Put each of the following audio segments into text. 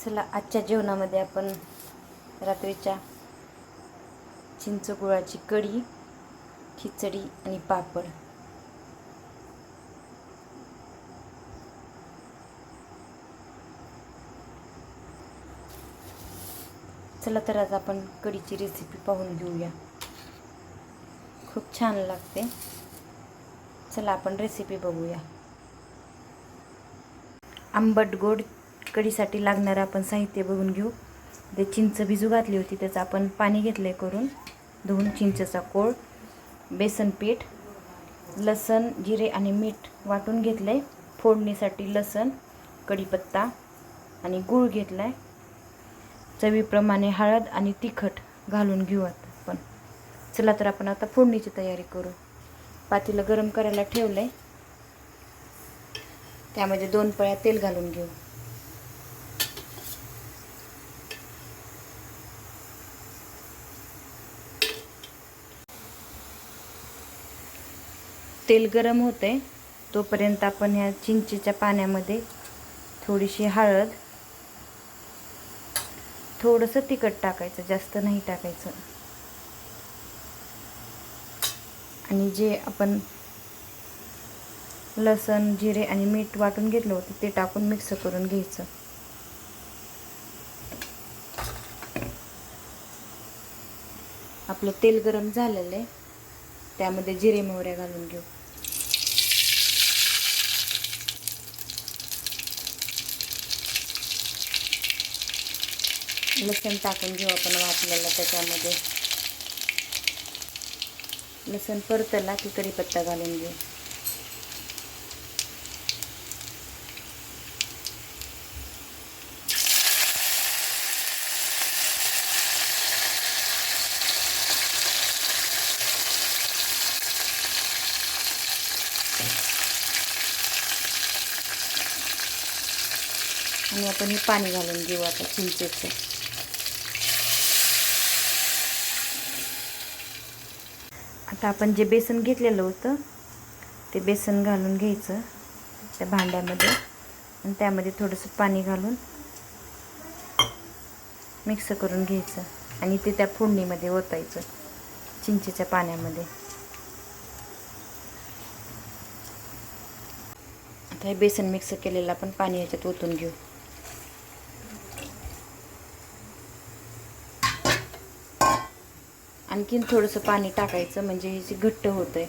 चला आजच्या जेवणामध्ये आपण रात्रीच्या चिंच गुळाची कढी, खिचडी आणि पापड. चला तर आज आपण कढीची रेसिपी पाहून घेऊया. खूप छान लागते. चला आपण रेसिपी बघूया. आंबट गोड कढीसाठी लागणारं आपण साहित्य बघून घेऊ. ते चिंच भिजू घातली होती, त्याचं आपण पाणी घेतलंय करून धुवून. चिंचेचा कोळ, बेसन पीठ, लसण, जिरे आणि मीठ वाटून घेतलंय. फोडणीसाठी लसण, कढीपत्ता आणि गूळ घेतलाय. चवीप्रमाणे हळद आणि तिखट घालून घेऊ आपण. चला तर आपण आता फोडणीची तयारी करू. पातेलं गरम करायला ठेवलंय, त्यामध्ये 2 पळ्या तेल घालून घेऊ. तेल गरम होते तोपर्यंत आपण ह्या चिंचेच्या पाण्यामध्ये थोडीशी हळद, थोडंसं तिखट टाकायचं, जास्त नाही टाकायचं. आणि जे आपण लसण, जिरे आणि मीठ वाटून घेतलं होतं ते टाकून मिक्स करून घ्यायचं. आपलं तेल गरम झालेलं आहे, त्यामध्ये जिरे मोहऱ्या घालून घेऊ. लसण टाकून घेऊ आपण वाटलेलं. त्याच्यामध्ये लसण परतला की कढीपत्ता घालून घेऊ. आणि आपण हे पाणी घालून घेऊ आता चिंचेचं. आता आपण जे बेसन घेतलेलं होतं ते बेसन घालून घ्यायचं त्या भांड्यामध्ये आणि त्यामध्ये थोडंसं पाणी घालून मिक्स करून घ्यायचं आणि ते त्या फोडणीमध्ये ओतायचं चिंचेच्या पाण्यामध्ये. आता हे बेसन मिक्स केलेलं आपण पाणी याच्यात ओतून घेऊ. आणखीन थोडंसं पाणी टाकायचं, म्हणजे हे घट्ट होतंय.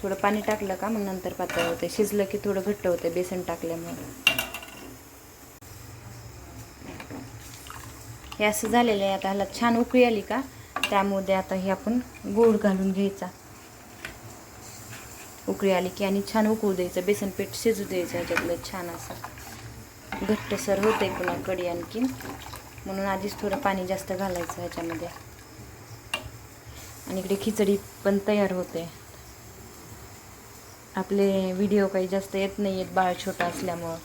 थोडं पाणी टाकलं का मग नंतर पातळ होतंय. शिजलं की थोडं घट्ट होतंय बेसन टाकल्यामुळे. हे असं झालेलं आहे. आता ह्याला छान उकळी आली का त्यामध्ये आता हे आपण गूळ घालून घ्यायचा. उकळी आली की आणि छान उकळू द्यायचं. बेसन पीठ शिजू द्यायचं ह्याच्यातलं. छान असं घट्टसर होतंय पुन्हा कढी आणखीन, म्हणून आधीच थोडं पाणी जास्त घालायचं ह्याच्यामध्ये. आणि इकडे खिचडी पण तयार होते. आपले व्हिडिओ काही जास्त येत नाही आहेत, बाळ छोटा असल्यामुळं,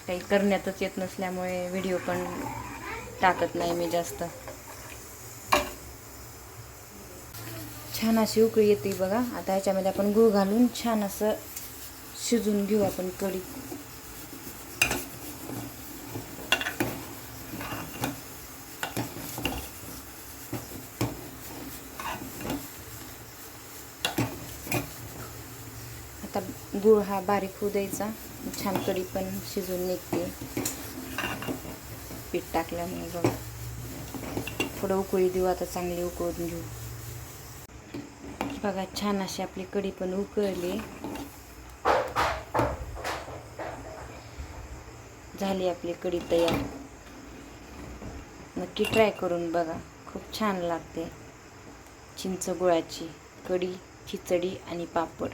काही करण्यातच येत नसल्यामुळे व्हिडिओ पण टाकत नाही मी जास्त. छान अशी उकळी येते बघा. आता ह्याच्यामध्ये आपण गूळ घालून छान असं शिजून घेऊ आपण कढी. आता गूळ हा बारीक होऊ द्यायचा. छान कढी पण शिजून निघते पीठ टाकल्यामुळे बघा. थोडं उकळी देऊ आता, चांगली उकळून घेऊ. बघा छान अशी आपली कढी पण उकळली. झाली आपली कढी तयार. नक्की ट्राय करून बघा, खूप छान लागते चिंच गुळाची कढी, खिचडी आणि पापड.